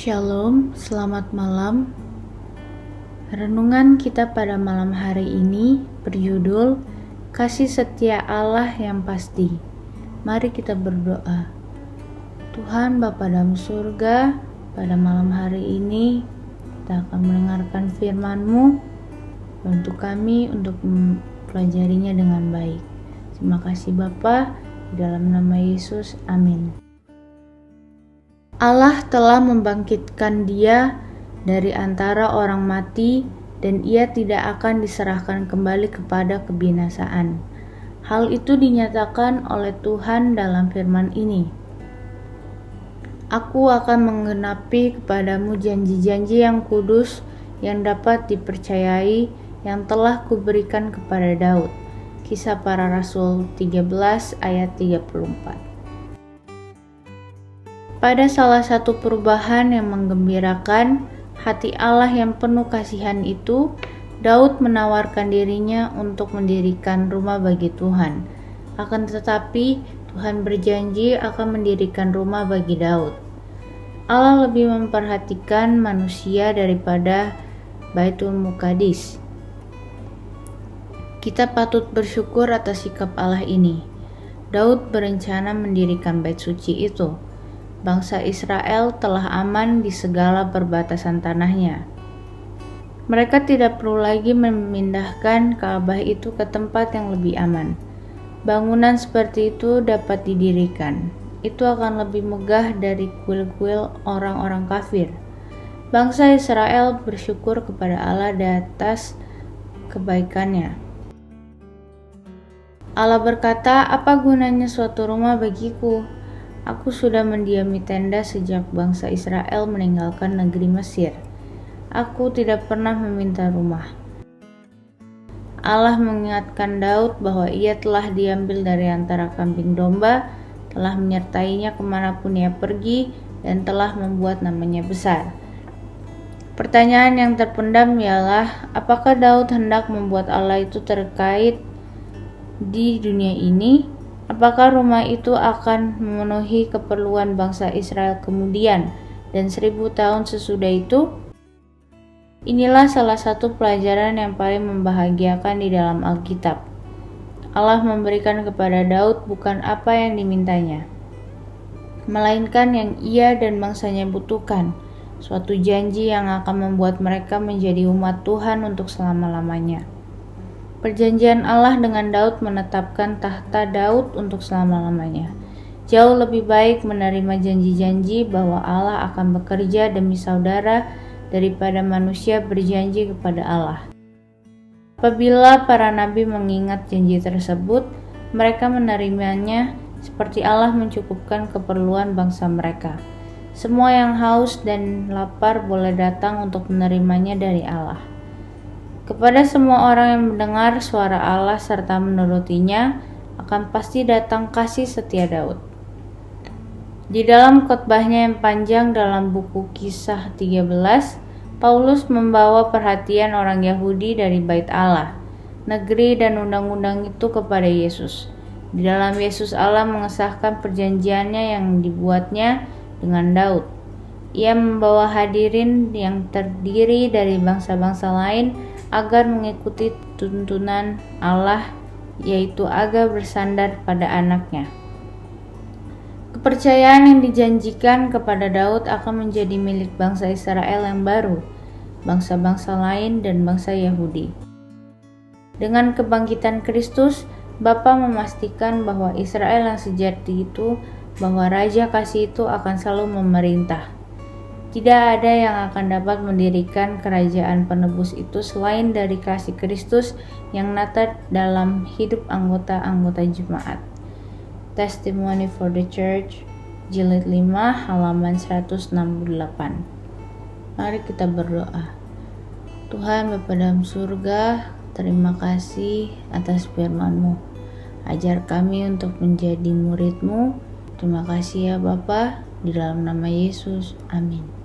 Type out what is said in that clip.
Shalom, selamat malam. Renungan kita pada malam hari ini berjudul Kasih Setia Allah yang Pasti. Mari kita berdoa. Tuhan Bapa dalam surga, pada malam hari ini kita akan mendengarkan firman-Mu. Bantu kami untuk mempelajarinya dengan baik. Terima kasih Bapa, di dalam nama Yesus, amin. Allah telah membangkitkan Dia dari antara orang mati, dan Ia tidak akan diserahkan kembali kepada kebinasaan. Hal itu dinyatakan oleh Tuhan dalam firman ini. Aku akan menggenapi kepadamu janji-janji yang kudus yang dapat dipercayai yang telah kuberikan kepada Daud. Kisah Para Rasul 13 ayat 34. Pada salah satu perubahan yang menggembirakan hati Allah yang penuh kasihan itu, Daud menawarkan dirinya untuk mendirikan rumah bagi Tuhan. Akan tetapi, Tuhan berjanji akan mendirikan rumah bagi Daud. Allah lebih memperhatikan manusia daripada Baitul Muqaddis. Kita patut bersyukur atas sikap Allah ini. Daud berencana mendirikan bait suci itu. Bangsa Israel telah aman di segala perbatasan tanahnya. Mereka tidak perlu lagi memindahkan Ka'bah itu ke tempat yang lebih aman. Bangunan seperti itu dapat didirikan. Itu akan lebih megah dari kuil-kuil orang-orang kafir. Bangsa Israel bersyukur kepada Allah di atas kebaikannya. Allah berkata, "Apa gunanya suatu rumah bagiku? Aku sudah mendiami tenda sejak bangsa Israel meninggalkan negeri Mesir. Aku tidak pernah meminta rumah." Allah mengingatkan Daud bahwa ia telah diambil dari antara kambing domba, telah menyertainya kemanapun ia pergi, dan telah membuat namanya besar. Pertanyaan yang terpendam ialah, apakah Daud hendak membuat Allah itu terkait di dunia ini? Apakah rumah itu akan memenuhi keperluan bangsa Israel kemudian dan 1000 tahun sesudah itu? Inilah salah satu pelajaran yang paling membahagiakan di dalam Alkitab. Allah memberikan kepada Daud bukan apa yang dimintanya, melainkan yang ia dan bangsanya butuhkan, suatu janji yang akan membuat mereka menjadi umat Tuhan untuk selama-lamanya. Perjanjian Allah dengan Daud menetapkan tahta Daud untuk selama-lamanya. Jauh lebih baik menerima janji-janji bahwa Allah akan bekerja demi saudara daripada manusia berjanji kepada Allah. Apabila para nabi mengingat janji tersebut, mereka menerimanya seperti Allah mencukupkan keperluan bangsa mereka. Semua yang haus dan lapar boleh datang untuk menerimanya dari Allah. Kepada semua orang yang mendengar suara Allah serta menurutinya, akan pasti datang kasih setia Daud. Di dalam khotbahnya yang panjang dalam buku Kisah 13, Paulus membawa perhatian orang Yahudi dari bait Allah, negeri dan undang-undang itu kepada Yesus. Di dalam Yesus Allah mengesahkan perjanjiannya yang dibuatnya dengan Daud. Ia membawa hadirin yang terdiri dari bangsa-bangsa lain agar mengikuti tuntunan Allah, yaitu agar bersandar pada anaknya. Kepercayaan yang dijanjikan kepada Daud akan menjadi milik bangsa Israel yang baru, bangsa-bangsa lain, dan bangsa Yahudi. Dengan kebangkitan Kristus, Bapa memastikan bahwa Israel yang sejati itu, bahwa Raja Kasih itu akan selalu memerintah. Tidak ada yang akan dapat mendirikan kerajaan penebus itu selain dari kasih Kristus yang nyata dalam hidup anggota-anggota jemaat. Testimony for the Church, jilid 5, halaman 168. Mari kita berdoa. Tuhan Bapa dalam surga, terima kasih atas firman-Mu. Ajar kami untuk menjadi murid-Mu. Terima kasih ya Bapa, di dalam nama Yesus, amin.